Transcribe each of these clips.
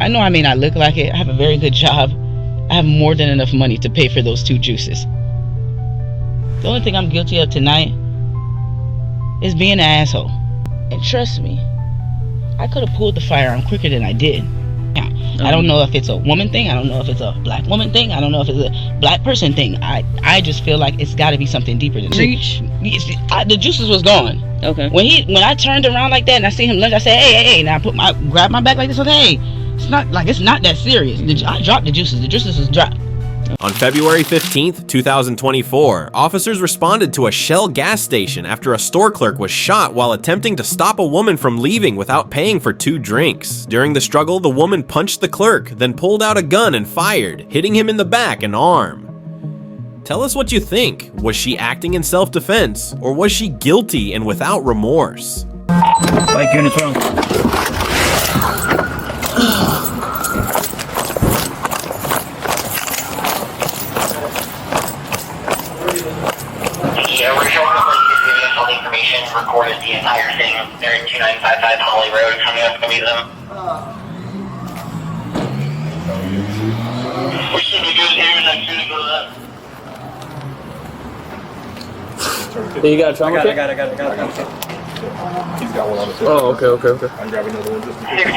I know I may not look like it. I have a very good job. I have more than enough money to pay for those 2 juices. The only thing I'm guilty of tonight is being an asshole. And trust me, I could have pulled the firearm quicker than I did. I don't know if it's a woman thing. I don't know if it's a black woman thing. I don't know if it's a black person thing. I just feel like it's got to be something deeper than Reach. The juices was gone. Okay. When I turned around like that and I see him lunge, I said, hey. Now I grabbed my back like this. I said, hey, it's not that serious. I dropped the juices. The juices was dropped. On February 15th, 2024, officers responded to a Shell gas station after a store clerk was shot while attempting to stop a woman from leaving without paying for 2 drinks. During the struggle, the woman punched the clerk, then pulled out a gun and fired, hitting him in the back and arm. Tell us what you think. Was she acting in self-defense, or was she guilty and without remorse? Bike units wrong. Yeah, we're showing the police is giving us all the information, recorded the entire thing. They're in 2955 Holly Road, coming up to meet them. We should be good here as soon as go to that. You got a trauma kit? I got it. He's got one on the tip. Oh, okay. I'm grabbing another one just in case. 6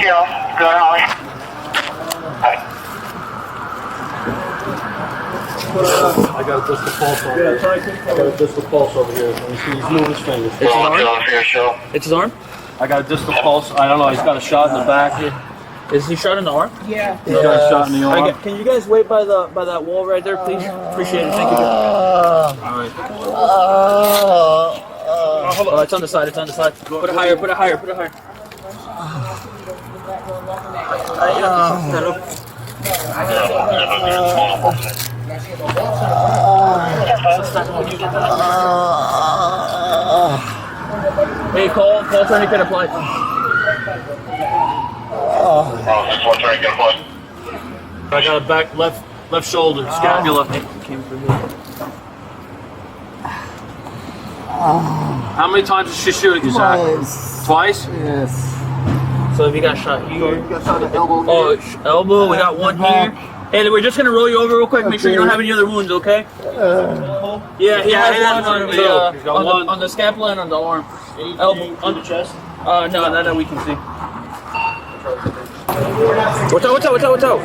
go to Holly. Hi. I got just the pulse over here. I got just the pulse over here. Let me see, he's moving his fingers. It's his arm? Show. It's his arm? I got just the pulse. I don't know, he's got a shot in the back here. Is he shot in the arm? Yeah. He's got a shot in the arm. Can you guys wait by that wall right there, please? Appreciate it. Thank you. Alright. Oh, it's on the side. Put it higher. Hey, call tourniquet applied. I got a back left shoulder, scapula. Came through here. How many times did she shoot at you, Zach? Twice? Yes. So if you got shot here. You got shot in the elbow. Oh, elbow. We got one here. Hey, we're just gonna roll you over real quick. Make sure you don't have any other wounds, okay? Yeah, he has one on the scapula and on the arm. Elbow on the chest. No, not that we can see. Watch out!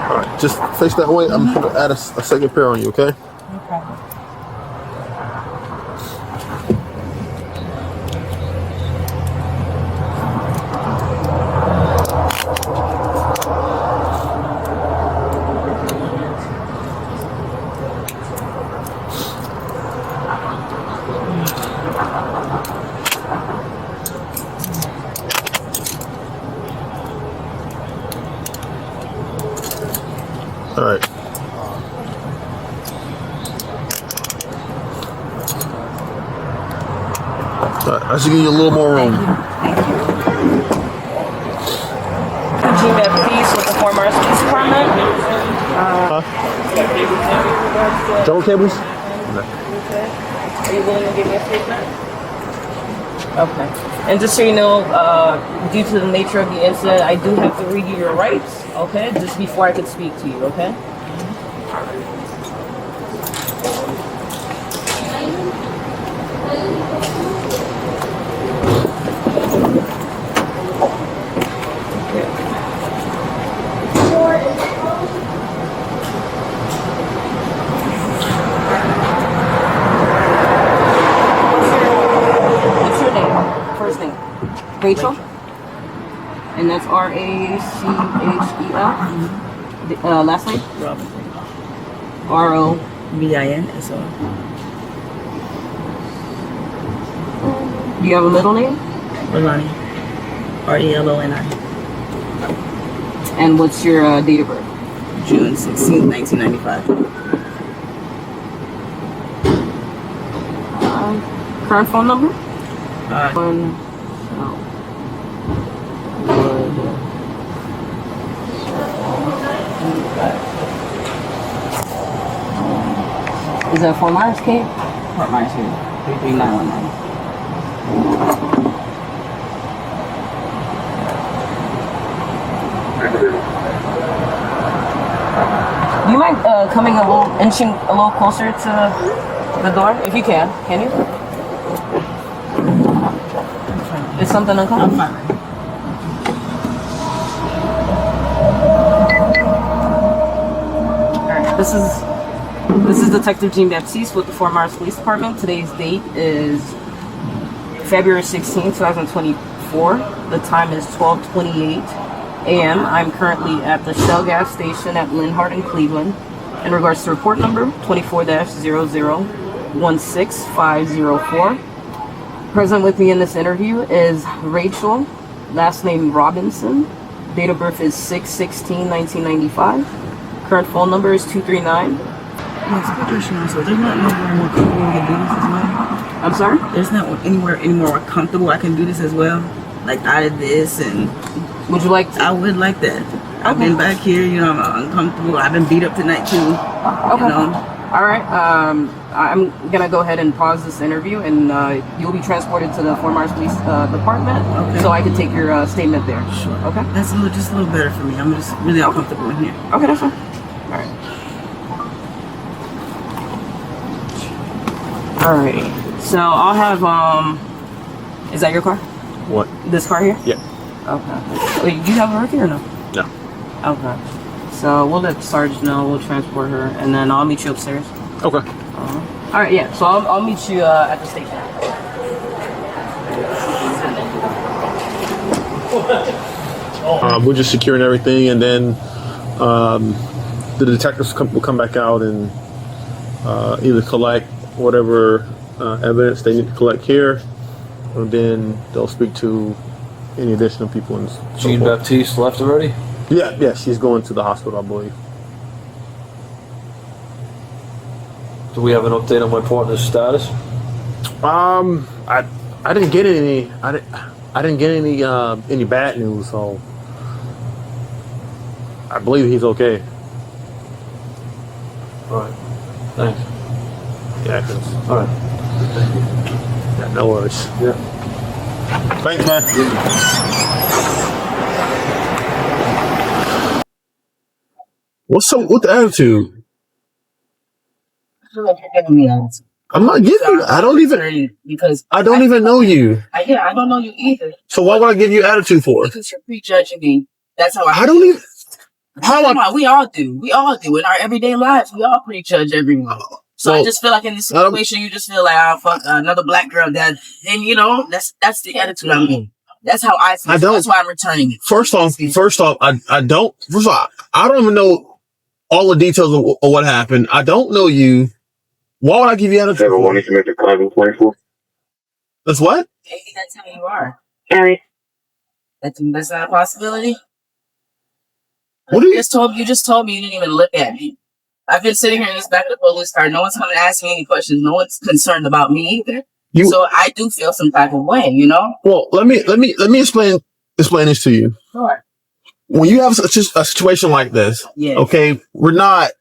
Alright, just face that way. I'm gonna add a second pair on you, okay? Okay. Alright. I should give you a little more room. GMF piece with the former police department. Double cables? Are you willing to give me a statement? Okay. And just so you know, due to the nature of the incident, I do have to read you your rights, okay? Just before I can speak to you, okay? What's your name? First name? Rachel? And that's Rachel. Last name? Robinson. Robinson. Do you have a middle name? Relani. Reloni. And what's your date of birth? June 16th, 1995. Current phone number? Is that Fort Myers, Kate? Fort Myers here. 33919. coming inching a little closer to the door? If you can you? Is something uncomfortable? I'm fine. Alright, this is Detective Jean Baptiste with the Fort Myers Police Department. Today's date is February 16, 2024. The time is 12:28 a.m. I'm currently at the Shell gas station at Linhart in Cleveland. In regards to report number 24-0016504. Present with me in this interview is Rachel, last name Robinson. Date of birth is 6/16/1995. Current phone number is 239. So there's not anywhere more comfortable I can do this as well. I'm sorry? There's not anywhere any more comfortable I can do this as well. Like out of this, and Would you like to? I would like that. I've been back here, you know, I'm uncomfortable. I've been beat up tonight too. Okay. You know? All right. I'm gonna go ahead and pause this interview, and you'll be transported to the Fort Myers Police Department, Okay. so I can take your statement there. Sure. Okay. That's just a little better for me. I'm just really uncomfortable in here. Okay, that's fine. All right. All right. So I'll have Is that your car? What? This car here? Yeah. Okay. Wait, do you have her with you or no? No. Okay. So we'll let Sarge know. We'll transport her, and then I'll meet you upstairs. Okay. All right. Yeah. So I'll meet you at the station. We're just securing everything, and then the detectives will come back out and either collect whatever evidence they need to collect here, or then they'll speak to any additional people. And so Jean forth. Baptiste left already? Yeah, she's going to the hospital, I believe. Do we have an update on my partner's status? I didn't get any. I didn't get any bad news, so I believe he's okay. All right. Thanks. Yeah, 'cause- All right. yeah, no worries. Yeah. Thanks, man. What's up with the attitude? I'm not giving you. I don't even know you. I don't know you either. So why would I give you attitude for? Because you're prejudging me. That's how I don't even. How Come am I? on, we all do. We all do. In our everyday lives, we all prejudge everyone. So I Well, just feel like in this I don't- situation, you just feel like, oh, fuck, another black girl that, and you know, that's the attitude I'm in. That's how I feel. I don't- That's why I'm returning it. First off, I don't. First off, I don't even know all the details of what happened. I don't know you. Why would I give you attitude? Ever wanting to make the carbon 24? That's what? Maybe that's how you are. Harry. That's not a possibility. What do you? You just told me you didn't even look at me. I've been sitting here in this back of the police car. No one's coming to ask me any questions. No one's concerned about me either. You. So I do feel some type of way, you know? Well, let me explain this to you. Sure. When you have a situation like this, Yeah. okay, we're not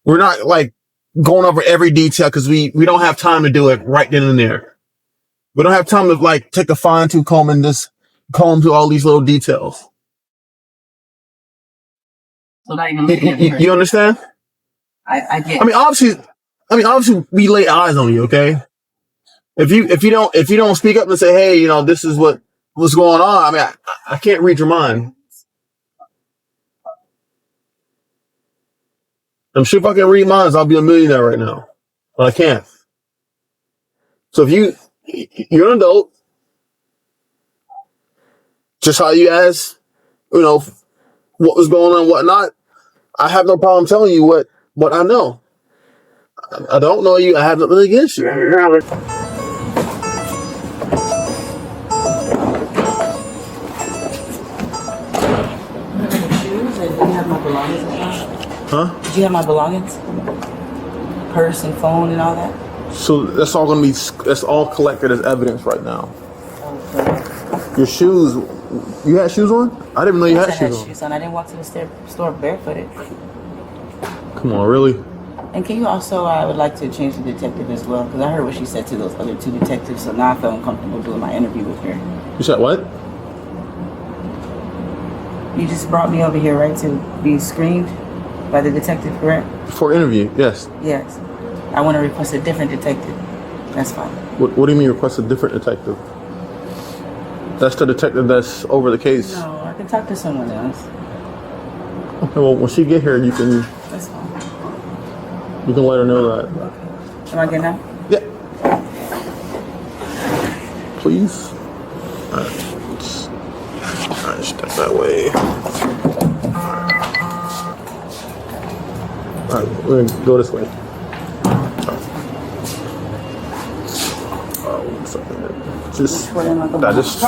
like going over every detail because we don't have time to do it right then and there. We don't have time to like take a fine tooth comb and just comb through all these little details. So not even looking at me. You understand? I get. I mean, obviously, we lay eyes on you. Okay, if you don't speak up and say, hey, you know, this is what's going on. I mean, I can't read your mind. I'm sure if I can read minds, I'll be a millionaire right now, but I can't. So if you're an adult, just how you ask, you know, what was going on, and whatnot. I have no problem telling you what I know. I don't know you. I have nothing against you. Huh? Did you have my belongings? Purse and phone and all that? So that's all collected as evidence right now. Okay. Your shoes. You had shoes on? I didn't even know you had I had shoes on. shoes on. I didn't walk to the store barefooted. Come on, really? And can you also, I would like to change the detective as well, because I heard what she said to those other two detectives, so now I feel uncomfortable doing my interview with her. You said what? You just brought me over here, right, to be screened? By the detective, correct? For interview, yes. Yes. I want to request a different detective. That's fine. What do you mean request a different detective? That's the detective that's over the case. No, I can talk to someone else. Okay, well, when she get here, you can That's fine. let her know that. Okay. Am I good now? Yeah. Please. Alright, step that way. Alright, we're gonna go this way. One second. Just right there. Just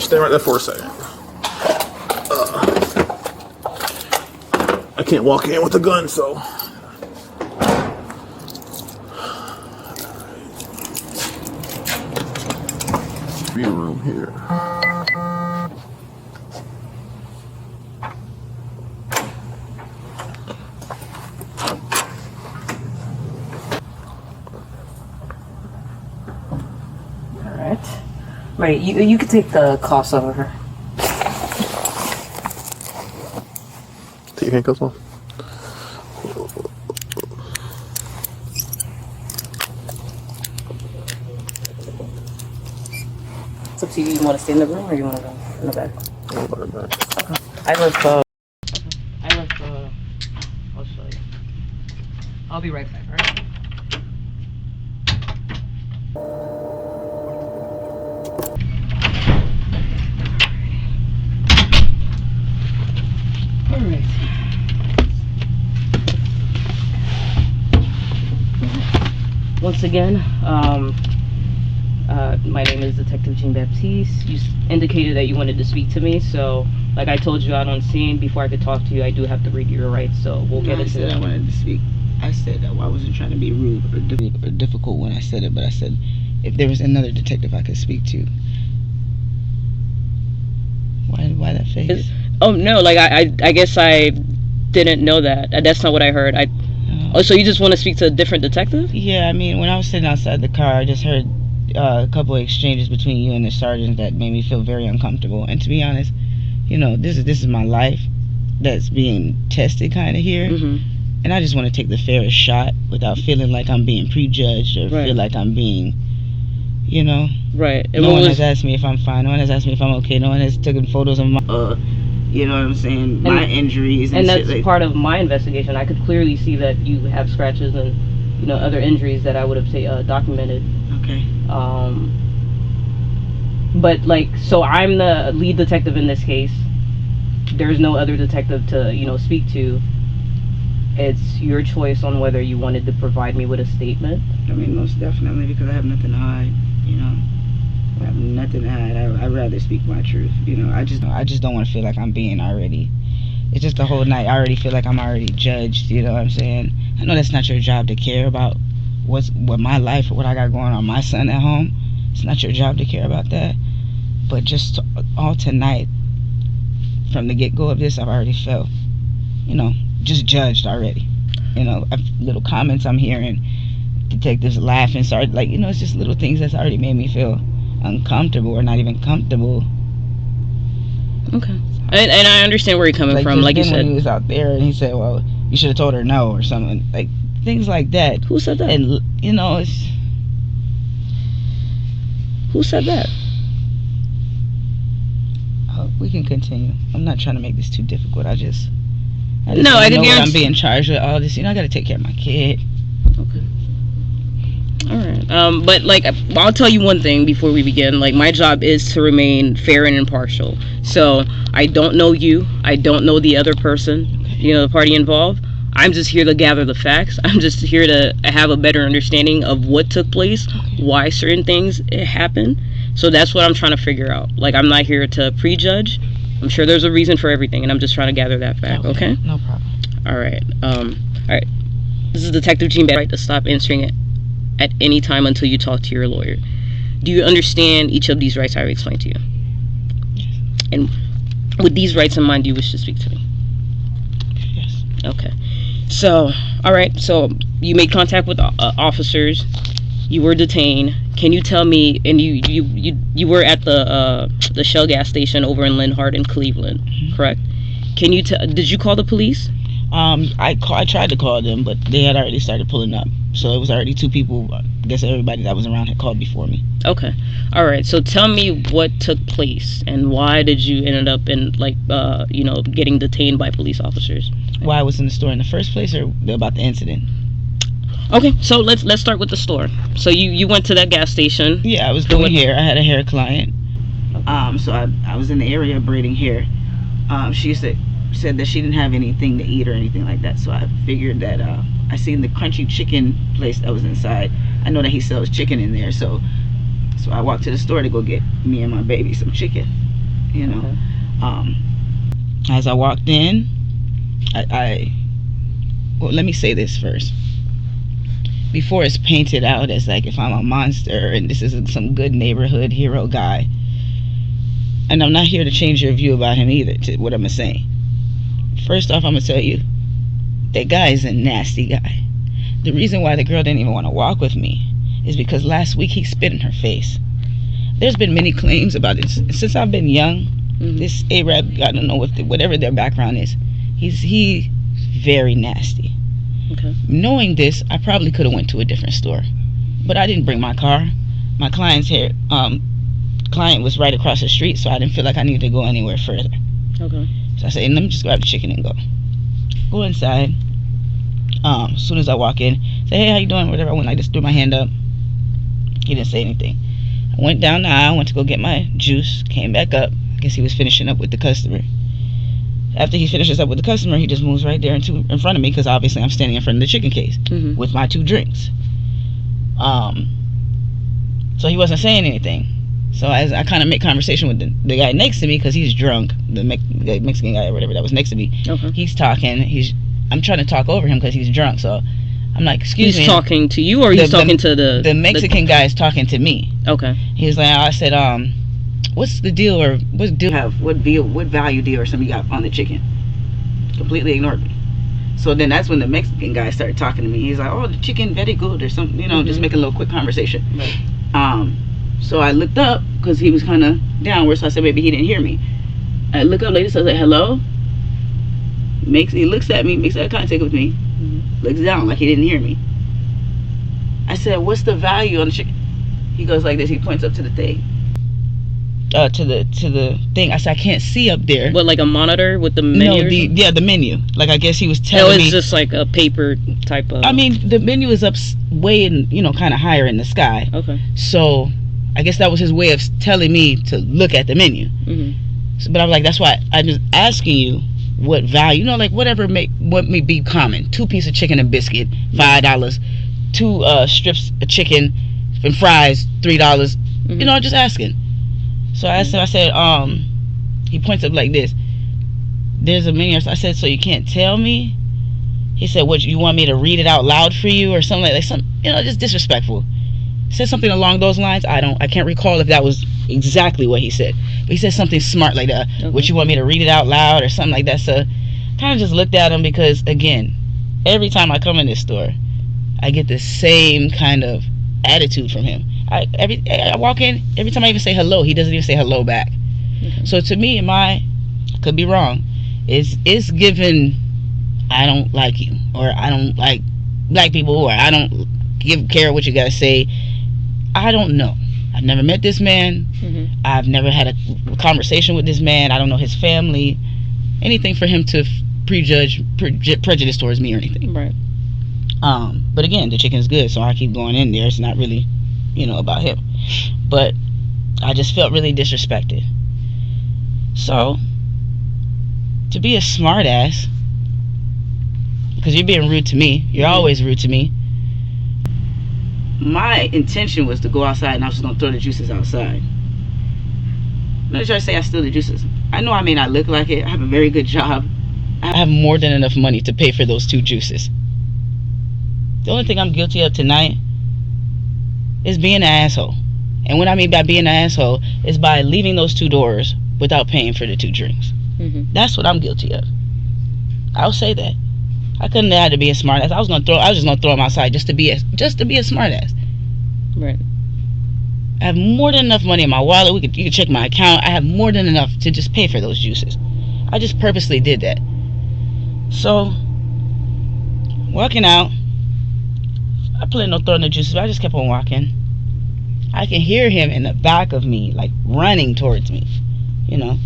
stay right there for a second. I can't walk in with a gun, so. View room here. Right, you can take the cost over her. Take your handcuffs off. It's up to you. You want to stay in the room or you want to go in the back? I'll go back. Okay. I'll show you. I'll be right back, alright? Once again, my name is Detective Jean Baptiste. You indicated that you wanted to speak to me, so like I told you out on scene, before I could talk to you, I do have to read your rights, so we'll get into that. I wanted to speak. I said that I wasn't trying to be rude or difficult when I said it, but I said if there was another detective I could speak to. Why that face? Oh no, like I guess I didn't know that. That's not what I heard. Oh, so you just want to speak to a different detective? Yeah, I mean, when I was sitting outside the car, I just heard a couple of exchanges between you and the sergeant that made me feel very uncomfortable. And to be honest, you know, this is my life that's being tested kind of here. Mm-hmm. And I just want to take the fairest shot without feeling like I'm being prejudged or feel like I'm being, you know. Right. And no one has asked me if I'm fine. No one has asked me if I'm okay. No one has taken photos of my, you know what I'm saying, my injuries. And that's shit, like, part of my investigation. I could clearly see that you have scratches and, you know, other injuries that I would have documented. Okay. But like, so I'm the lead detective in this case. There's no other detective to, you know, speak to. It's your choice on whether you wanted to provide me with a statement. I mean, most definitely, because I have nothing to hide, you know. I have nothing to hide. I'd rather speak my truth, you know. I just don't want to feel like I'm being already. It's just the whole night. I already feel like I'm already judged, you know what I'm saying? I know that's not your job to care about what my life or what I got going on, my son at home. It's not your job to care about that. But just all tonight, from the get-go of this, I've already felt, you know, just judged already. You know, little comments I'm hearing, detectives laughing, started, like, you know, it's just little things that's already made me feel uncomfortable or not even comfortable. Okay. And I understand where you're coming from, like you said. When he was out there and he said, well, you should have told her no or something, like things like that. Who said that? And, you know, it's... Who said that? We can continue. I'm not trying to make this too difficult. I just I know I'm being charged with all this. You know, I got to take care of my kid. Okay. All right. But like, I'll tell you one thing before we begin. Like, my job is to remain fair and impartial. So I don't know you. I don't know the other person. You know, the party involved. I'm just here to gather the facts. I'm just here to have a better understanding of what took place, why certain things happened. So that's what I'm trying to figure out. Like, I'm not here to prejudge. I'm sure there's a reason for everything, and I'm just trying to gather that fact. Okay? No problem. All right. All right. This is Detective Jean Baptiste. Right to stop answering it at any time until you talk to your lawyer. Do you understand each of these rights I've explained to you? Yes. And with these rights in mind, do you wish to speak to me? Yes. Okay. So, all right. So you made contact with officers. You were detained. Can you tell me? And you were at the Shell gas station over in Linhart in Cleveland, correct? Can you did you call the police? I tried to call them, but they had already started pulling up. So it was already 2 people. I guess everybody that was around had called before me. Okay. All right. So tell me what took place and why did you end up in getting detained by police officers? Why I was in the store in the first place, or about the incident? Okay. So let's start with the store. So you went to that gas station. Yeah, I was doing hair. I had a hair client. So I was in the area braiding hair. She said that she didn't have anything to eat or anything like that, so I figured that I seen the crunchy chicken place that was inside. I know that he sells chicken in there, so I walked to the store to go get me and my baby some chicken, you know. Okay. As I walked in, well, let me say this first. Before it's painted out as like if I'm a monster and this is some good neighborhood hero guy, and I'm not here to change your view about him either, to what I'm saying. First off, I'm going to tell you, that guy is a nasty guy. The reason why the girl didn't even want to walk with me is because last week he spit in her face. There's been many claims about this. Since I've been young, this Arab, I don't know whatever their background is, he's very nasty. Okay. Knowing this, I probably could have went to a different store. But I didn't bring my car. My client was right across the street, so I didn't feel like I needed to go anywhere further. Okay. So I said, let me just grab the chicken and go inside. As soon as I walk in, say, hey, how you doing? Whatever. I went like this, threw my hand up. He didn't say anything. I went down the aisle, went to go get my juice, came back up. I guess he was finishing up with the customer. After he finishes up with the customer, he just moves right there in front of me, because obviously I'm standing in front of the chicken case with my 2 drinks. So he wasn't saying anything. So as I kind of make conversation with the guy next to me, because he's drunk, the Mexican guy or whatever that was next to me. Okay. He's talking. I'm trying to talk over him because he's drunk. So I'm like, excuse me. He's talking to you, or he's talking to the Mexican guy is talking to me. Okay. He's like, I said, what's the deal, or what value deal or something you got on the chicken? Completely ignored me. So then that's when the Mexican guy started talking to me. He's like, oh, the chicken very good or something, just making a little quick conversation. Right. So I looked up because he was kind of downward, so I said maybe he didn't hear me. I look up later, so I said, hello? He looks at me, makes eye contact with me, looks down like he didn't hear me. I said, what's the value on the chicken? He goes like this, he points up to the thing. To the thing. I said, I can't see up there. What, like a monitor with the menu? No, the menu. Like, I guess he was telling me. It's just like a paper type of. I mean, the menu is up way in, kind of higher in the sky. Okay. So I guess that was his way of telling me to look at the menu. So, but I'm like, that's why I'm just asking you what value, like whatever what may be common. 2 pieces of chicken and biscuit, $5. 2 strips of chicken and fries, $3. Just asking. So I said, he points up like this. There's a menu. I said, so you can't tell me? He said, what, you want me to read it out loud for you or something like that? Just disrespectful. Said something along those lines. I can't recall if that was exactly what he said, but he said something smart like that. Okay. Would you want me to read it out loud or something like that? So kind of just looked at him, because again, every time I come in this store, I get the same kind of attitude from him. I walk in, every time I even say hello, he doesn't even say hello back. Okay. So to me, I could be wrong, it's given I don't like you, or I don't like black people, or I don't care what you gotta say. I don't know. I've never met this man. I've never had a conversation with this man. I don't know his family. Anything for him to prejudice towards me or anything. Right. But again, the chicken's good, so I keep going in there. It's not really, about him. But I just felt really disrespected. So, to be a smart ass, because you're being rude to me. You're always rude to me. My intention was to go outside and I was just going to throw the juices outside. I'm not trying to say I steal the juices. I know I may not look like it. I have a very good job. I have more than enough money to pay for those 2 juices. The only thing I'm guilty of tonight is being an asshole. And what I mean by being an asshole is by leaving those 2 doors without paying for the 2 drinks. That's what I'm guilty of. I'll say that. I couldn't have had to be a smart ass. I was just gonna throw him outside just to be a smart ass. Right. I have more than enough money in my wallet. You could check my account. I have more than enough to just pay for those juices. I just purposely did that. So, walking out, I planned no throwing the juices, but I just kept on walking. I can hear him in the back of me, like running towards me, you know.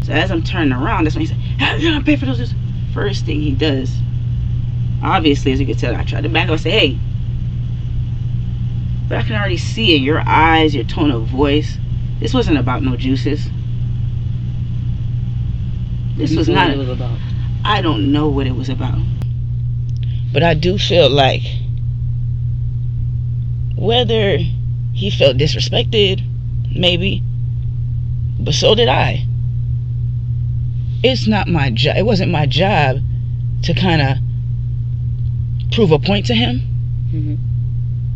So as I'm turning around, that's when he said, "Hey, you're gonna pay for those juices." First thing he does, obviously, as you can tell, I tried to back up and say, "Hey," but I can already see in your eyes, your tone of voice, this wasn't about no juices. This was not. What it was about. I don't know what it was about, but I do feel like whether he felt disrespected, maybe, but so did I. It's not my job. It wasn't my job to kind of prove a point to him.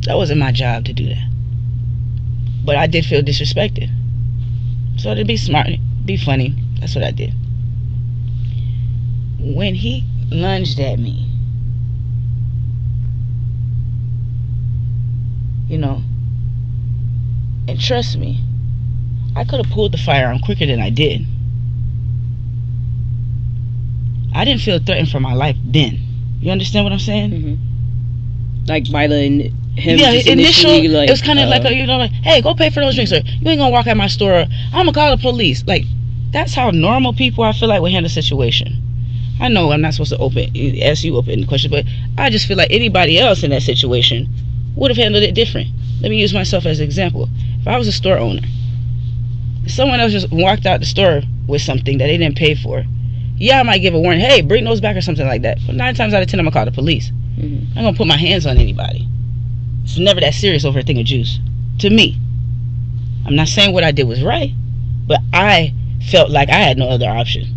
That wasn't my job to do that. But I did feel disrespected. So to be smart, be funny, that's what I did. When he lunged at me, you know, and trust me, I could have pulled the firearm quicker than I did. I didn't feel threatened for my life then. You understand what I'm saying? Like by the him. Yeah, just initially, like, it was kind of like, you know, like, "Hey, go pay for those drinks, or you ain't gonna walk out my store. Or, I'm gonna call the police." Like, that's how normal people, I feel like, would handle a situation. I know I'm not supposed to ask you open questions, but I just feel like anybody else in that situation would have handled it different. Let me use myself as an example. If I was a store owner, if someone else just walked out the store with something that they didn't pay for, yeah, I might give a warning, "Hey, bring those back," or something like that. But 9 times out of 10, I'm gonna call the police. I'm gonna put my hands on anybody. It's never that serious over a thing of juice. To me. I'm not saying what I did was right, but I felt like I had no other option.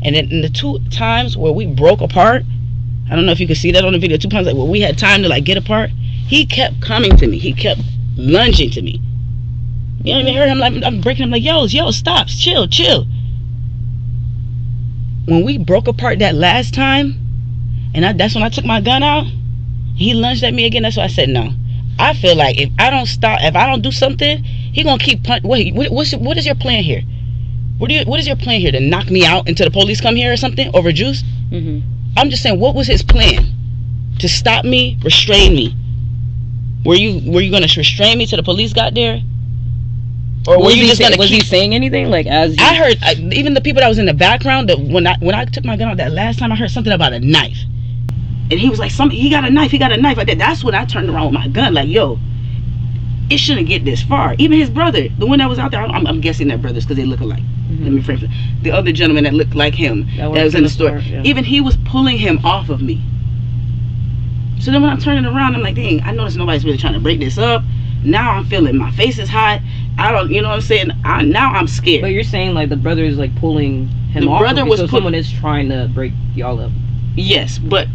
And then in the 2 times where we broke apart, I don't know if you can see that on the video, 2 times like where we had time to like get apart, he kept coming to me. He kept lunging to me. You know what I mean? I heard him like, I'm breaking him like, yo, stop, chill. When we broke apart that last time, and that's when I took my gun out, he lunged at me again. That's why I said no. I feel like if I don't stop, if I don't do something, he gonna keep Wait, what is your plan here? What is your plan here? To knock me out until the police come here or something over juice? I'm just saying, what was his plan? To stop me, restrain me? Were you gonna restrain me till the police got there? Or were you just gonna was he saying anything? Like, as I heard, even the people that was in the background, when I took my gun out that last time, I heard something about a knife. And he was like, he got a knife like that. That's when I turned around with my gun, like, yo, it shouldn't get this far. Even his brother, the one that was out there, I'm guessing they're brothers because they look alike. Let me frame it. The other gentleman that looked like him, that was in the store, yeah. Even he was pulling him off of me. So then when I'm turning around, I'm like, dang, I noticed nobody's really trying to break this up. Now I'm feeling my face is hot. You know what I'm saying? Now I'm scared. But you're saying like the brother is like pulling him off. The brother was someone is trying to break y'all up. Yes, but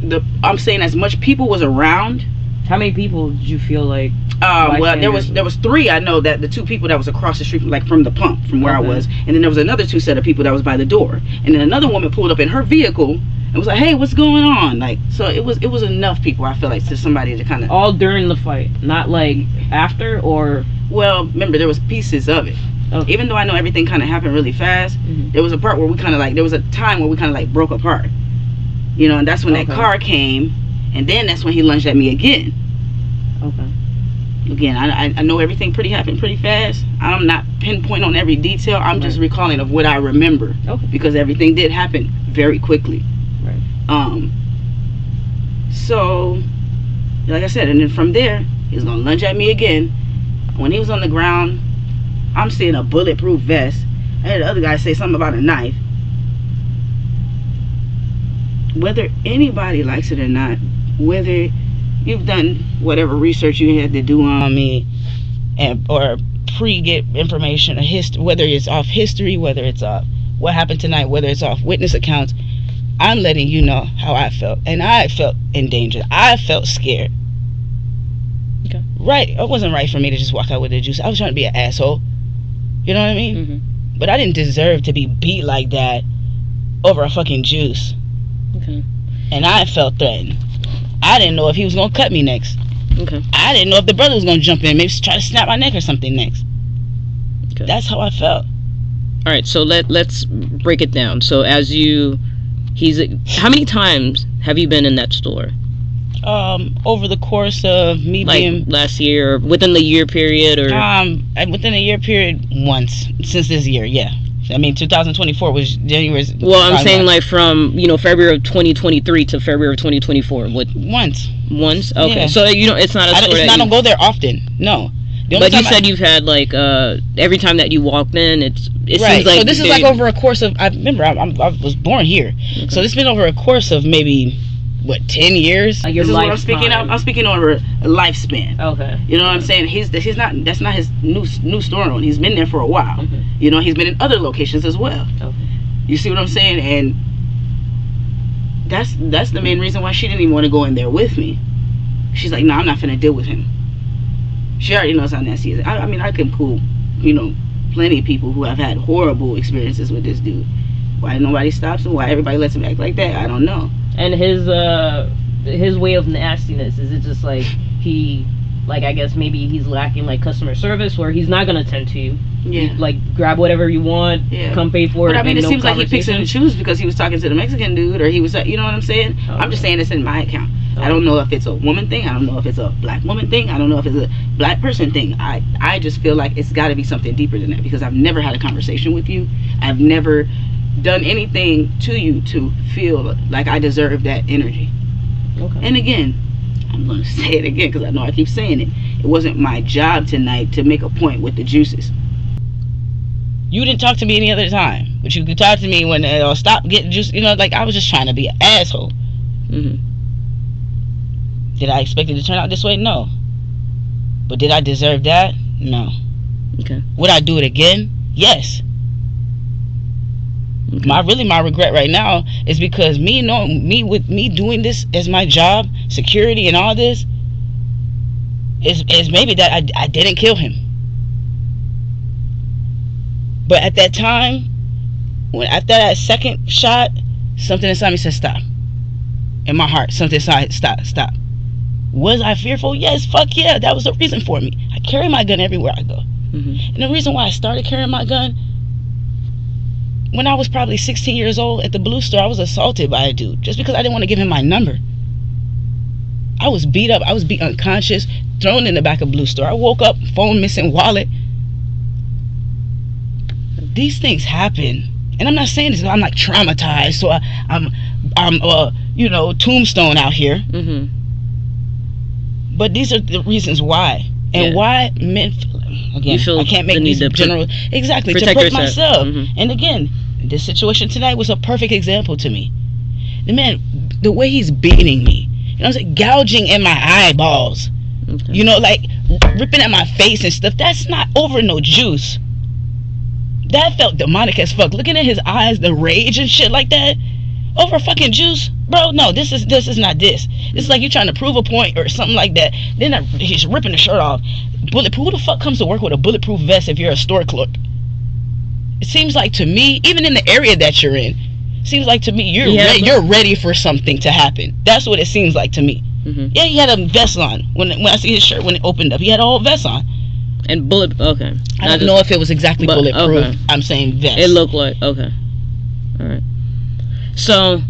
I'm saying as much people was around. How many people did you feel like? Well, there was 3. I know that the 2 people that was across the street, like from the pump, from where I was, and then there was another 2 set of people that was by the door, and then another woman pulled up in her vehicle and was like, "Hey, what's going on?" Like, so it was enough people. I feel like to somebody to kind of all during the fight, not like after or. Well, remember there was pieces of it. Okay. Even though I know everything kind of happened really fast, there was a part where we kind of like there was a time where we kind of like broke apart. You know, and that's when that car came, and then that's when he lunged at me again. Again, I know everything happened pretty fast. I'm not pinpointing on every detail. I'm just recalling of what I remember. Because everything did happen very quickly. So, like I said, and then from there, he was gonna lunge at me again. When he was on the ground, I'm seeing a bulletproof vest. I heard the other guy say something about a knife. Whether anybody likes it or not, whether you've done whatever research you had to do on me, or get information, whether it's off history, whether it's off what happened tonight, whether it's off witness accounts, I'm letting you know how I felt. And I felt endangered. I felt scared. Right. It wasn't right for me to just walk out with the juice. I was trying to be an asshole. You know what I mean? But I didn't deserve to be beat like that over a fucking juice. And I felt threatened. I didn't know if he was going to cut me next. I didn't know if the brother was going to jump in, maybe try to snap my neck or something next. That's how I felt. All right, so let's break it down. So how many times have you been in that store? Over the course of me being last year, or within the year period, or within a year period, once since this year. Yeah, I mean 2024 was January. Well, I'm saying like from February of 2023 to February of 2024. What? Once. Okay, yeah. So it's not a store. I don't go there often. No. But you said you've had like every time that you walked in, it right. seems like so this is like over a course of. I remember I was born here, okay. So this has been over a course of maybe 10 years. Like your this is lifetime. what I'm speaking of. I'm speaking over a lifespan. Okay. You know what I'm saying? That's not his new store owner. He's been there for a while. Okay. He's been in other locations as well. Okay. You see what I'm saying? And that's the main reason why she didn't even want to go in there with me. She's like, no, I'm not finna deal with him. She already knows how nasty he is. I mean, I can pull, plenty of people who have had horrible experiences with this dude. Why nobody stops him? Why everybody lets him act like that? I don't know. And his way of nastiness, is it just like I guess maybe he's lacking like customer service, where he's not gonna tend to you? Yeah. Like grab whatever you want, come pay for it. But I mean, it seems like he picks and chooses because he was talking to the Mexican dude, or he was, you know what I'm saying? Okay. I'm just saying it's in my account. Okay. I don't know if it's a woman thing. I don't know if it's a black woman thing. I don't know if it's a black person thing. I just feel like it's got to be something deeper than that, because I've never had a conversation with you. I've never done anything to you to feel like I deserve that energy. Okay. And again, I'm going to say it again because I know I keep saying it. It wasn't my job tonight to make a point with the juices. You didn't talk to me any other time, but you could talk to me when stop getting juice. Like I was just trying to be an asshole. Mm-hmm. Did I expect it to turn out this way? No. But did I deserve that? No. Okay. Would I do it again? Yes. Okay. My regret right now is because me doing this as my job, security and all this, is maybe that I didn't kill him. But at that time, after that second shot, something inside me said stop. In my heart, something inside stop. Was I fearful? Yes, fuck yeah. That was the reason for me. I carry my gun everywhere I go. Mm-hmm. And the reason why I started carrying my gun, when I was probably 16 years old at the Blue Store, I was assaulted by a dude just because I didn't want to give him my number. I was beat up. I was beat unconscious, thrown in the back of Blue Store. I woke up, phone missing, wallet. These things happen. And I'm not saying this, I'm like traumatized, so I'm tombstone out here. Mm-hmm. But these are the reasons why. And why men, again, I can't make these general, exactly, to protect myself. Mm-hmm. And again, this situation tonight was a perfect example to me. The man, the way he's beating me, I'm saying, gouging in my eyeballs, okay. Like ripping at my face and stuff, that's not over no juice. That felt demonic as fuck. Looking at his eyes, the rage and shit like that, over fucking juice, bro. No, this is not this. It's like you trying to prove a point or something like that. Then he's ripping the shirt off. Bulletproof. Who the fuck comes to work with a bulletproof vest if you're a store clerk? It seems like to me, even in the area that you're in, seems like to me you're ready for something to happen. That's what it seems like to me. Mm-hmm. Yeah, he had a vest on when I see his shirt when it opened up. He had a whole vest on. And okay. I don't know if it was exactly bulletproof. Okay. I'm saying vest. It looked like, okay. All right. So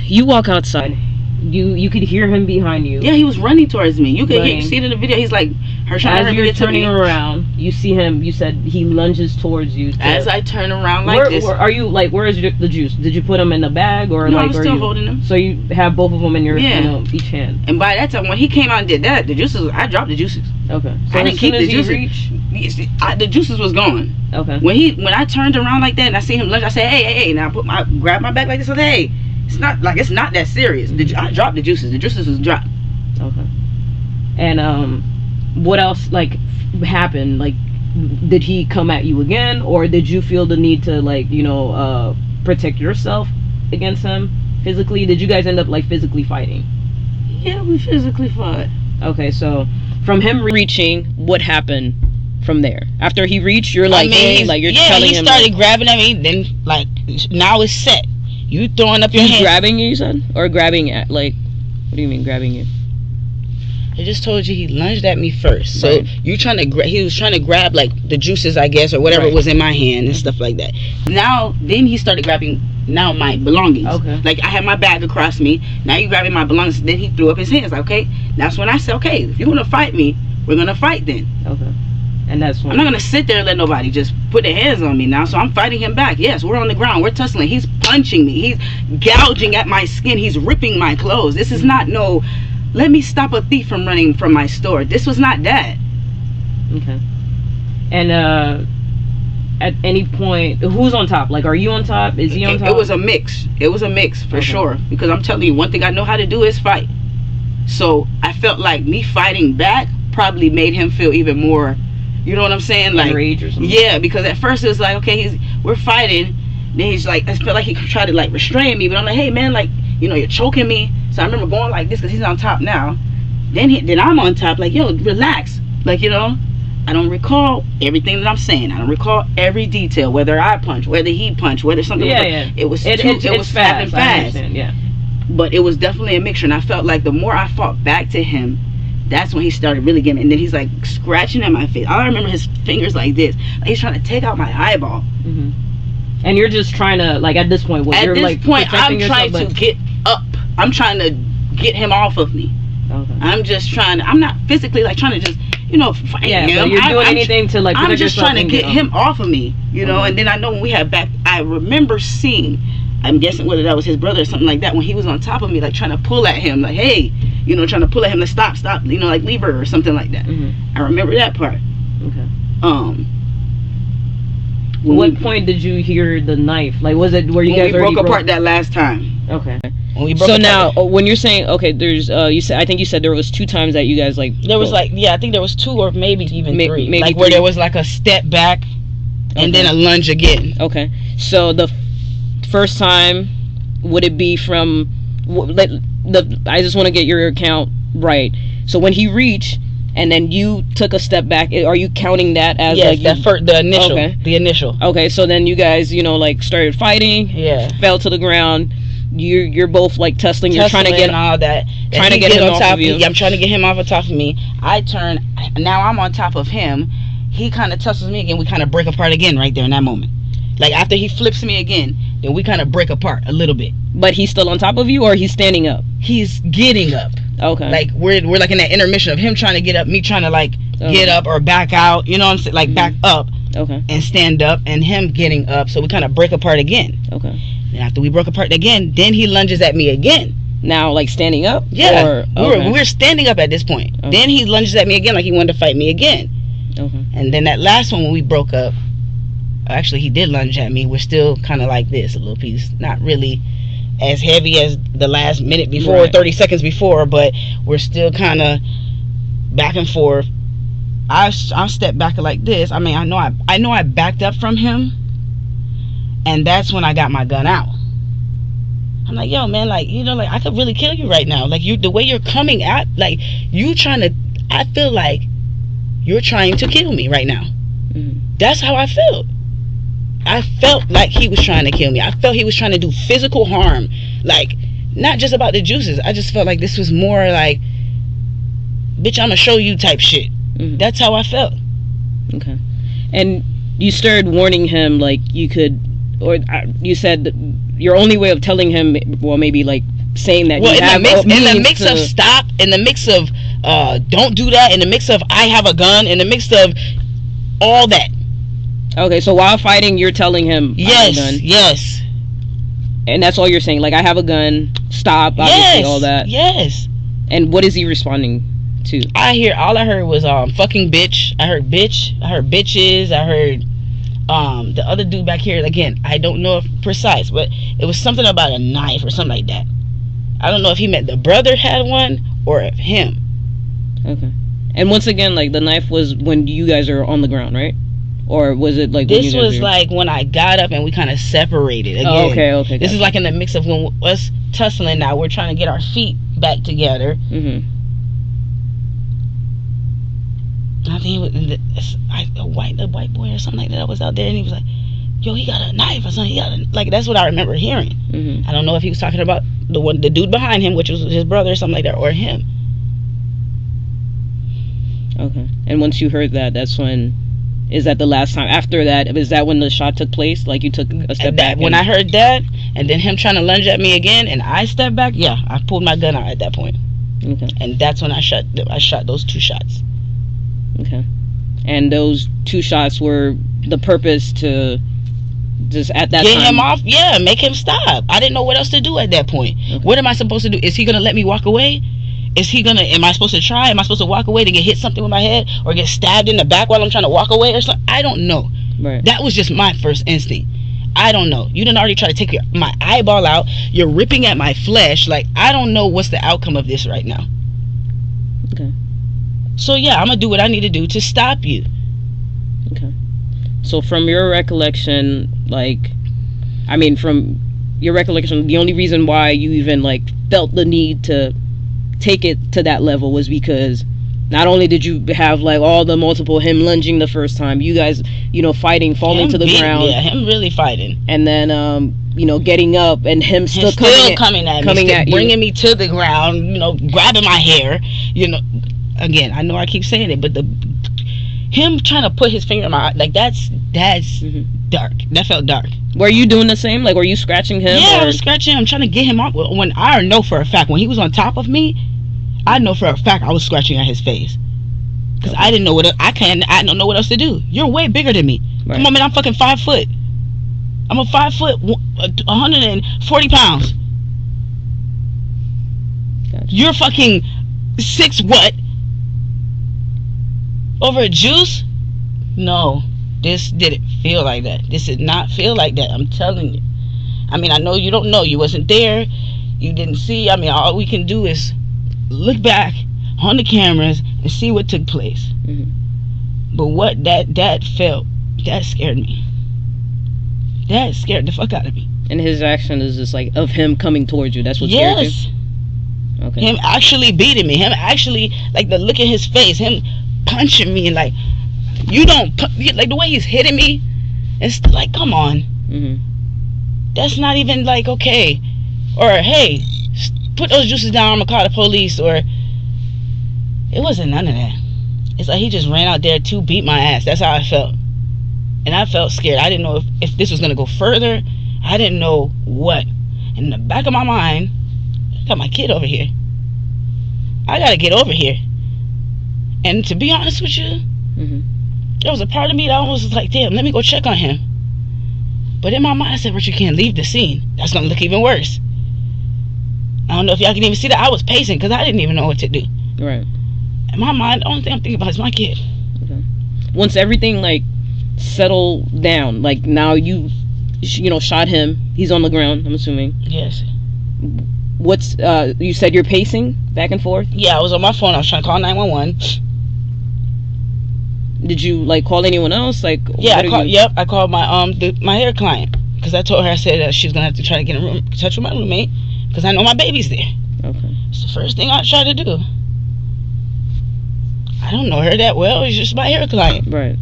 you walk outside. You could hear him behind you. Yeah, he was running towards me. You see it in the video. He's like, as you're turning around, you see him. You said he lunges towards you. As I turn around like this. Where is the juice? Did you put him in the bag or no? I was still holding them. So you have both of them in your each hand. And by that time, when he came out and did that, the juices, I dropped the juices. Okay. So I didn't keep the juices. The juices was gone. Okay. When I turned around like that and I see him lunge, I said, hey, and I grabbed my bag like this. I said, hey. It's not that serious. I dropped the juices. The juices was dropped. Okay. And what else happened? Did he come at you again, or did you feel the need to protect yourself against him physically? Did you guys end up physically fighting? Yeah, we physically fought. Okay, so from him reaching, what happened from there? After he reached, you're telling him. Yeah, he started grabbing at me. Then now it's set. You throwing up your hand. Grabbing you said? Or grabbing at, what do you mean grabbing you? I just told you he lunged at me first. So you trying to he was trying to grab like the juices, I guess, or whatever was in my hand and stuff like that. Now then he started grabbing my belongings. Okay. Like I had my bag across me. Now you grabbing my belongings. Then he threw up his hands. Like, okay. That's when I said, okay, if you're gonna fight me, we're gonna fight then. Okay. And that's when I'm not gonna sit there and let nobody just put their hands on me now. So I'm fighting him back. Yes, we're on the ground. We're tussling. He's punching me. He's gouging at my skin. He's ripping my clothes. This is not no. Let me stop a thief from running from my store. This was not that. Okay. And at any point, who's on top? Like, are you on top? Is he on top? It was a mix. It was a mix for sure. Because I'm telling you, one thing I know how to do is fight. So I felt like me fighting back probably made him feel even more. You know what I'm saying? Like rage or something. Yeah, because at first it was like, okay, we're fighting. Then he's like, I felt like he tried to like restrain me, but I'm like, hey man, like, you know, you're choking me. So I remember going like this because he's on top now. Then I'm on top, like, yo, relax. Like, you know, I don't recall everything that I'm saying. I don't recall every detail, whether I punch, whether he punched, whether something. Yeah. It was it was fast. Yeah. But it was definitely a mixture, and I felt like the more I fought back to him, that's when he started really getting me. And then he's like scratching at my face. I remember his fingers like this. Like he's trying to take out my eyeball. Mm-hmm. And you're just trying to, like, at this point, what, you're like I'm trying to get up. I'm trying to get him off of me. Okay. I'm just trying to, I'm not physically like trying to just, you know, fight him. So you're doing anything to like I'm just trying to get him off of me, you know. And then I know when we had back, I remember seeing, I'm guessing whether that was his brother or something like that, when he was on top of me, like trying to pull at him, like, hey, you know, trying to pull at him, like, stop, you know, like, leave her or something like that. I remember that part. Okay. What point did you hear the knife? Like, was it where you guys broke apart that last time? Okay. So now, when you're saying, okay, there's, you said, I think you said there was 2 times that you guys like. There was like, yeah, I think there was 2 or maybe even 3. Maybe like 3. Where there was like a step back and then a lunge again. Okay. So the first time, would it be from I just want to get your account right. So when he reached and then you took a step back, are you counting that as like the initial? Okay. The initial. Okay, so then you guys, you know, like started fighting. Yeah. Fell to the ground. You're both like tussling. You're trying to get all that. Trying to get him off of you. Yeah, I'm trying to get him off of top of me. I turn. Now I'm on top of him. He kind of tussles me again. We kind of break apart again right there in that moment. Like after he flips me again, then we kind of break apart a little bit. But he's still on top of you, or he's standing up? He's getting up. Okay. Like we're like in that intermission of him trying to get up, me trying to like get up or back out. You know what I'm saying? Like back up. Okay. And stand up, and him getting up. So we kind of break apart again. Okay. And after we broke apart again, then he lunges at me again. Now, like standing up? Yeah. We were standing up at this point. Okay. Then he lunges at me again like he wanted to fight me again. Okay. And then that last one when we broke up, actually he did lunge at me. We're still kind of like this, a little piece. Not really as heavy as the last minute before, 30 seconds before, but we're still kind of back and forth. I stepped back like this. I mean, I know I backed up from him, and that's when I got my gun out. I'm like, yo, man, like, you know, like, I could really kill you right now. Like, the way you're coming at, like, you trying to, I feel like you're trying to kill me right now. That's how I felt. I felt like he was trying to kill me. I felt he was trying to do physical harm. Like, not just about the juices. I just felt like this was more like, bitch, I'm gonna show you type shit. That's how I felt. Okay. And you started warning him, like, you could, or you said that your only way of telling him, well, maybe like saying that, well, in the mix of stop, in the mix of don't do that, in the mix of I have a gun, in the mix of all that. Okay, so while fighting, you're telling him, I have a gun. Yes. And that's all you're saying, like, I have a gun, stop, obviously, all that. Yes. And what is he responding to? All I heard was fucking bitch. I heard bitch. I heard bitches. I heard the other dude back here, again, I don't know if precise, but it was something about a knife or something like that. I don't know if he meant the brother had one or if him. Okay. And once again, like, the knife was when you guys are on the ground, right? Or was it like this was like when I got up and we kind of separated again. Oh, okay. This is like in the mix of when us tussling now, we're trying to get our feet back together. I think he was a white boy or something like that was out there, and he was like, yo, he got a knife or something. Like, that's what I remember hearing. I don't know if he was talking about the dude behind him, which was his brother or something like that, or him. Okay. And once you heard that, that's when... Is that the last time? After that, is that when the shot took place? Like you took a step back? When I heard that, and then him trying to lunge at me again, and I stepped back, yeah, I pulled my gun out at that point. Okay. And that's when I shot those 2 shots. Okay. And those 2 shots were the purpose to just at that get time... him off? Yeah, make him stop. I didn't know what else to do at that point. Okay. What am I supposed to do? Is he going to let me walk away? Am I supposed to try? Am I supposed to walk away to get hit something with my head or get stabbed in the back while I'm trying to walk away or something? I don't know. Right. That was just my first instinct. I don't know. You didn't already try to take my eyeball out. You're ripping at my flesh. Like, I don't know what's the outcome of this right now. Okay. So, yeah, I'm going to do what I need to do to stop you. Okay. So, from your recollection, from your recollection, the only reason why you even, felt the need to take it to that level was because not only did you have all the multiple him lunging the first time, you guys fighting, falling to the ground, him really fighting, and then getting up and him still coming at me, bringing me to the ground, grabbing my hair, again, I know I keep saying it, but him trying to put his finger in my eye, that's dark. That felt dark. Were you doing the same? Were you scratching him? Yeah, I was scratching him, trying to get him off. When I know for a fact, when he was on top of me, I know for a fact I was scratching at his face. Because I didn't know I don't know what else to do. You're way bigger than me. Right. Come on, man, I'm fucking 5 foot. I'm a 5 foot, 140 pounds. Gotcha. You're fucking 6 what? Over a juice? No. This didn't feel like that. This did not feel like that. I'm telling you. I mean, I know you don't know. You wasn't there. You didn't see. I mean, all we can do is look back on the cameras and see what took place. But what that felt, that scared me. That scared the fuck out of me. And his action is just of him coming towards you. That's what scared you? Okay. Him actually beating me. Him actually, the look in his face. Him punching me you don't the way he's hitting me. It's come on. That's not even okay. Or hey, put those juices down. I'm gonna call the police. Or it wasn't none of that. It's he just ran out there to beat my ass. That's how I felt, and I felt scared. I didn't know if this was gonna go further. I didn't know what. In the back of my mind, I got my kid over here. I gotta get over here. And to be honest with you, there was a part of me that almost was damn, let me go check on him. But in my mind, I said, Richard, you can't leave the scene. That's going to look even worse. I don't know if y'all can even see that. I was pacing because I didn't even know what to do. Right. In my mind, the only thing I'm thinking about is my kid. Okay. Once everything, settled down, now you shot him. He's on the ground, I'm assuming. Yes. What's, you said you're pacing back and forth? Yeah, I was on my phone. I was trying to call 911. Did you call anyone else? Yeah, I called my my hair client because I told her, I said she was gonna have to try to get in touch with my roommate because I know my baby's there. Okay. It's the first thing I tried to do. I don't know her that well. It's just my hair client. Right.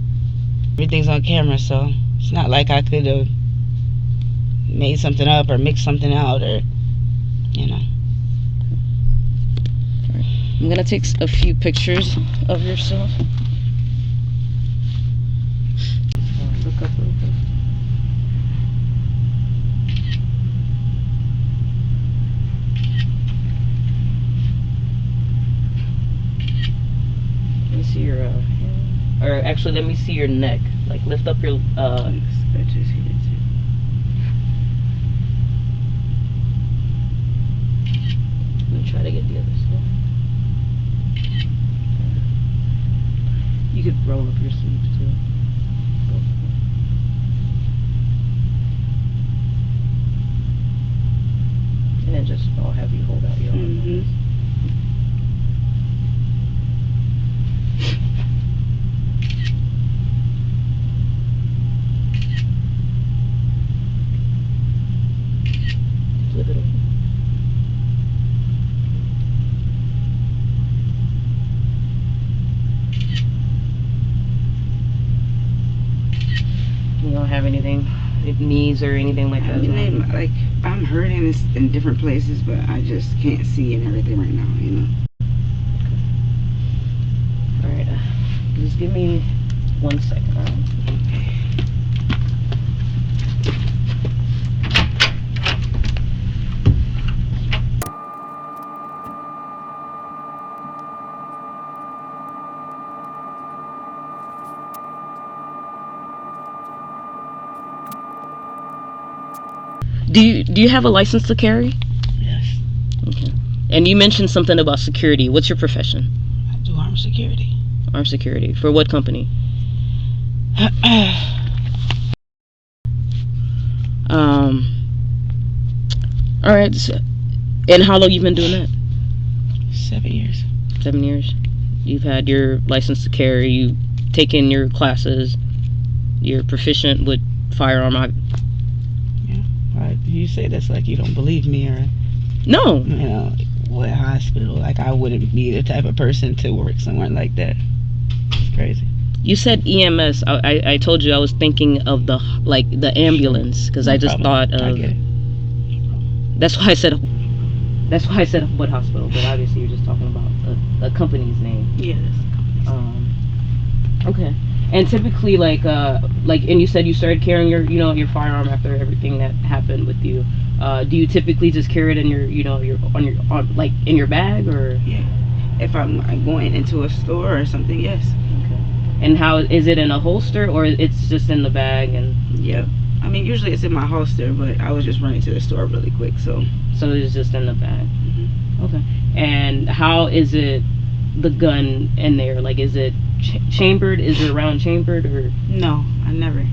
Everything's on camera, so it's not like I could have made something up or mixed something out or I'm gonna take a few pictures of yourself. Look up real quick. Let me see your hand. Or actually, let me see your neck. Lift up your scratches here too. Let me try to get the other side. You could roll up your sleeves too. And then just I'll have you hold out your arm. Flip it over. You don't have anything, knees or anything like that? I'm hurting in different places, but I just can't see and everything right now, Alright. Just give me 1 second. All right? Do you have a license to carry? Yes. Okay. And you mentioned something about security. What's your profession? I do armed security. Armed security. For what company? All right. So, and how long you been doing that? 7 years. 7 years. You've had your license to carry. You've taken your classes. You're proficient with firearm. Yeah. Right. You say that's like you don't believe me, or No. you know, what hospital? Like I wouldn't be the type of person to work somewhere like that. It's crazy. You said EMS. I told you I was thinking of the ambulance because I just thought of. I get it. That's why I said what hospital, but obviously you're just talking about a company's name. Yeah. That's the company's name. Okay. And typically, and you said you started carrying your firearm after everything that happened with you. Do you typically just carry it in your in your bag, or? Yeah. If I'm going into a store or something, yes. Okay. And how is it in a holster, or it's just in the bag? And Yeah. I mean, usually it's in my holster, but I was just running to the store really quick, so. So it's just in the bag. Mm-hmm. Okay. And how is it, the gun in there? Like, is it chambered? Is it round chambered, or? No, I never.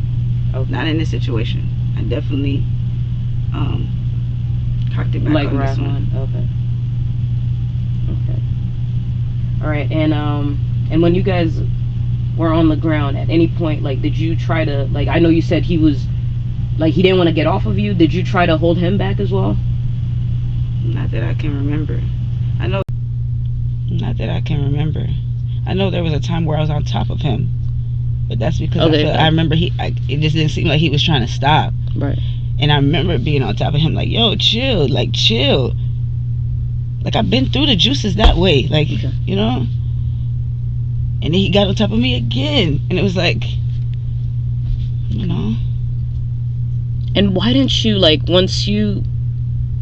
Okay. Not in this situation. I definitely cocked it back Like on this one. Okay. Okay. All right. And when you guys were on the ground, at any point, like, did you try to, like, I know you said he was, like, he didn't want to get off of you. Did you try to hold him back as well? Not that I can remember. Not that I can remember. I know there was a time where I was on top of him, but that's because I remember it just didn't seem like he was trying to stop. Right. And I remember being on top of him, like, yo, chill, like, chill. Like, I've been through the juices that way, like, you know? And then he got on top of me again, and it was like, you know? And why didn't you, like, once you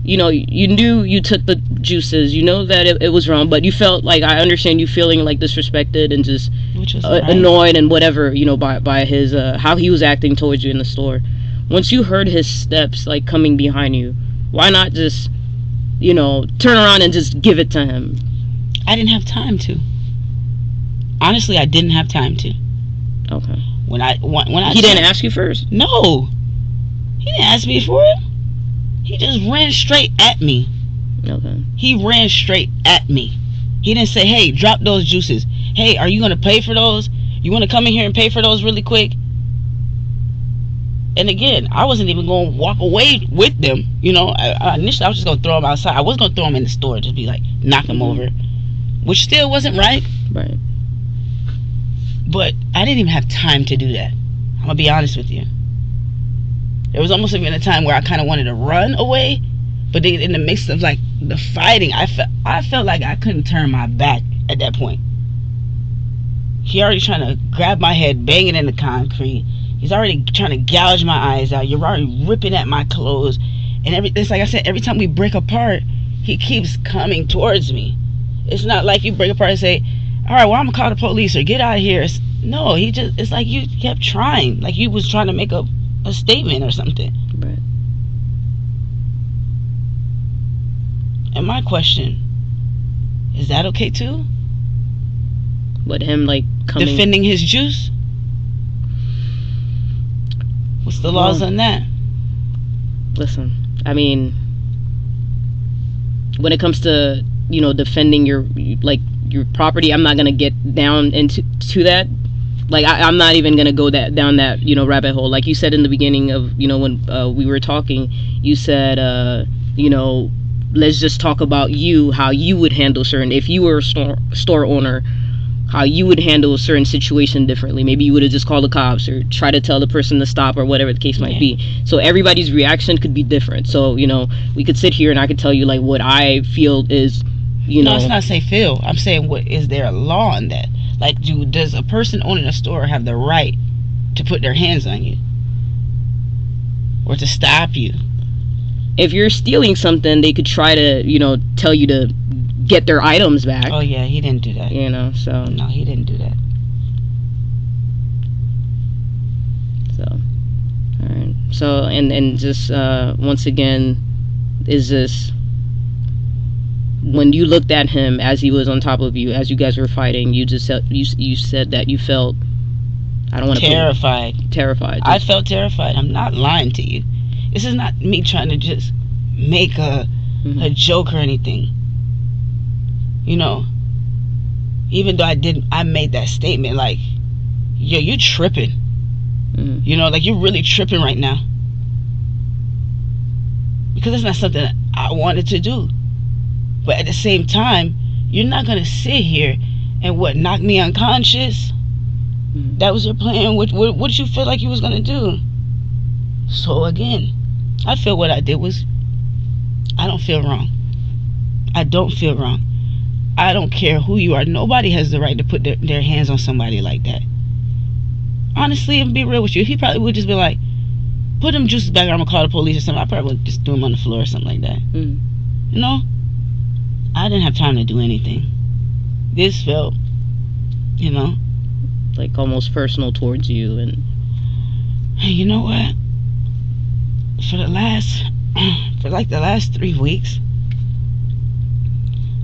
knew you took the juices, you know that it was wrong, but you felt like, I understand you feeling like disrespected and just annoyed and whatever, by his, how he was acting towards you in the store. Once you heard his steps, like, coming behind you, why not just, turn around and just give it to him? I didn't have time to. Honestly, I didn't have time to. Okay. When I he didn't ask you first? No. He didn't ask me for it. He just ran straight at me. Okay. He ran straight at me. He didn't say, hey, drop those juices. Hey, are you going to pay for those? You want to come in here and pay for those really quick? And again, I wasn't even going to walk away with them. Initially I was just going to throw them outside. I was going to throw them in the store, just be like, knock them over. Which still wasn't right. Right. But I didn't even have time to do that. I'm going to be honest with you. There was almost even a time where I kind of wanted to run away. But then in the midst of, like, the fighting, I felt like I couldn't turn my back at that point. He already trying to grab my head, bang it in the concrete. He's already trying to gouge my eyes out. You're already ripping at my clothes. And it's like I said, every time we break apart, he keeps coming towards me. It's not like you break apart and say, all right, well, I'm going to call the police or get out of here. No, it's like you kept trying. Like you was trying to make a statement or something. Right. And my question, is that okay too? What, him, like, coming... defending his juice? What's the laws on that? Listen, I mean, when it comes to, defending your property, I'm not going to get down into that. Like, I'm not even going to go down that, rabbit hole. Like you said in the beginning of, when we were talking, you said, let's just talk about how you would handle certain, if you were a store owner, how you would handle a certain situation differently. Maybe you would have just called the cops or try to tell the person to stop or whatever the case might be. So everybody's reaction could be different. So, we could sit here and I could tell you, like, what I feel is, No, it's not say feel. I'm saying, what is there a law on that? Like, does a person owning a store have the right to put their hands on you? Or to stop you? If you're stealing something, they could try to, you know, tell you to get their items back. Oh yeah, he didn't do that. You know, so no, he didn't do that. So, all right. So, and just once again, is this when you looked at him as he was on top of you, as you guys were fighting? You just said you said that you felt, I don't want to terrified. Terrified. I felt terrified. I'm not lying to you. This is not me trying to just make a joke or anything. You know, even though I made that statement like, yo, you tripping. You know, like, you're really tripping right now. Because it's not something that I wanted to do. But at the same time, you're not going to sit here and knock me unconscious? That was your plan? What did you feel like you was going to do? So again, I feel what I did was, I don't feel wrong. I don't feel wrong. I don't care who you are. Nobody has the right to put their hands on somebody like that. Honestly, and be real with you, he probably would just be like, put him juices back, or I'm gonna call the police or something. I probably would just throw him on the floor or something like that. You know? I didn't have time to do anything. This felt, you know, like almost personal towards you. And hey, you know what? For the last 3 weeks,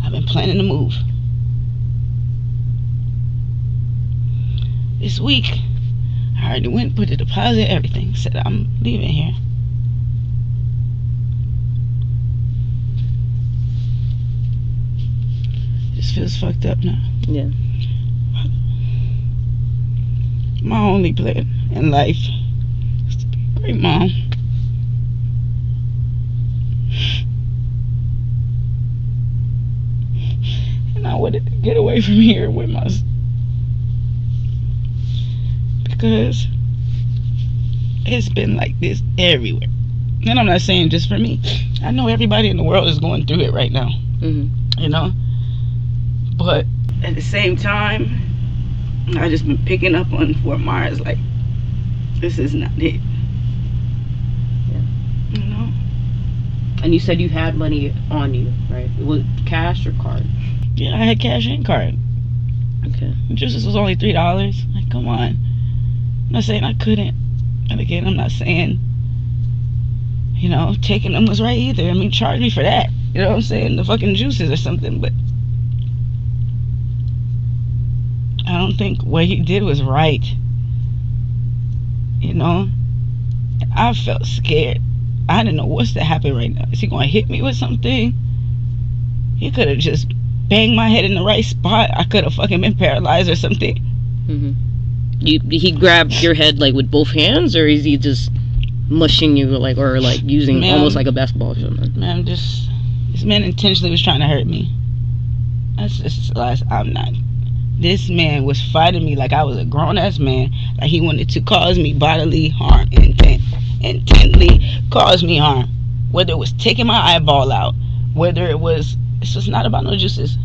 I've been planning to move. This week, I already went, put the deposit, everything. Said I'm leaving here. This feels fucked up now. Yeah. My only plan in life is to be a great mom. And I wanted to get away from here with my... Because it's been like this everywhere. And I'm not saying just for me. I know everybody in the world is going through it right now. You know? But at the same time, I just been picking up on Fort Myers like, this is not it. Yeah. You know? And you said you had money on you, right? It was cash or card? Yeah, I had cash and card. Okay. Juices was only $3. Like, come on. I'm not saying I couldn't. And again, I'm not saying, you know, taking them was right either. I mean, charge me for that. You know what I'm saying? The fucking juices or something. But I don't think what he did was right. You know? I felt scared. I didn't know what's to happen right now. Is he going to hit me with something? He could have just banged my head in the right spot. I could have fucking been paralyzed or something. He grabbed your head like with both hands, or is he just mushing you like, or like using almost like a basketball or something? Man, this man intentionally was trying to hurt me. That's just I'm not. This man was fighting me like I was a grown-ass man. Like he wanted to cause me bodily harm, intently cause me harm. Whether it was taking my eyeball out, whether it was, it's just not about no juices.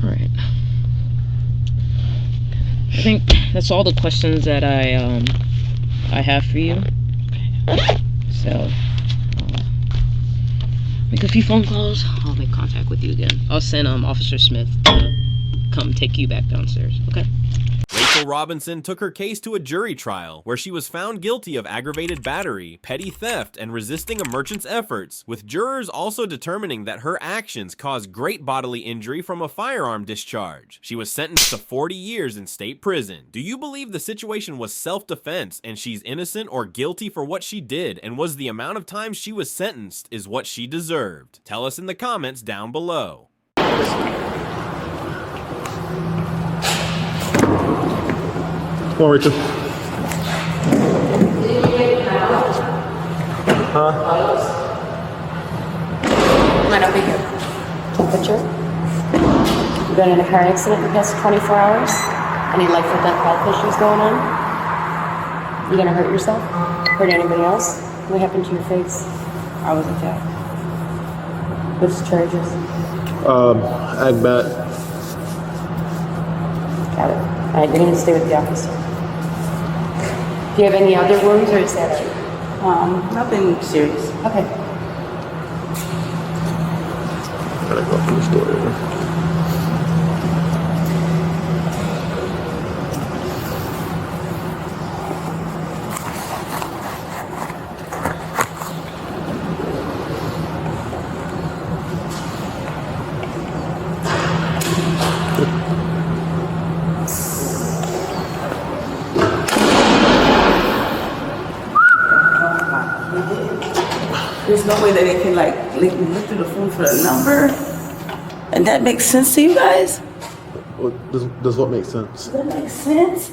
All right. I think that's all the questions that I have for you. So make a few phone calls. I'll make contact with you again. I'll send Officer Smith to come take you back downstairs. Okay. Rachel Robinson took her case to a jury trial where she was found guilty of aggravated battery, petty theft, and resisting a merchant's efforts, with jurors also determining that her actions caused great bodily injury from a firearm discharge. She was sentenced to 40 years in state prison. Do you believe the situation was self-defense and she's innocent or guilty for what she did, and was the amount of time she was sentenced is what she deserved? Tell us in the comments down below. Come on, Rachel. Right over here. Temperature. You've been in a car accident in the past 24 hours? Any life or death health issues going on? You gonna hurt yourself? Hurt anybody else? What happened to your face? I was attacked. What's the charges? Agbat. Got it. All right, you're gonna stay with the officer. Do you have any other wounds or is that it? Nothing serious. Okay. Gotta go through the store. There's no way that they can like look through the phone for a number, and that makes sense to you guys. Does what make sense? Does that make sense?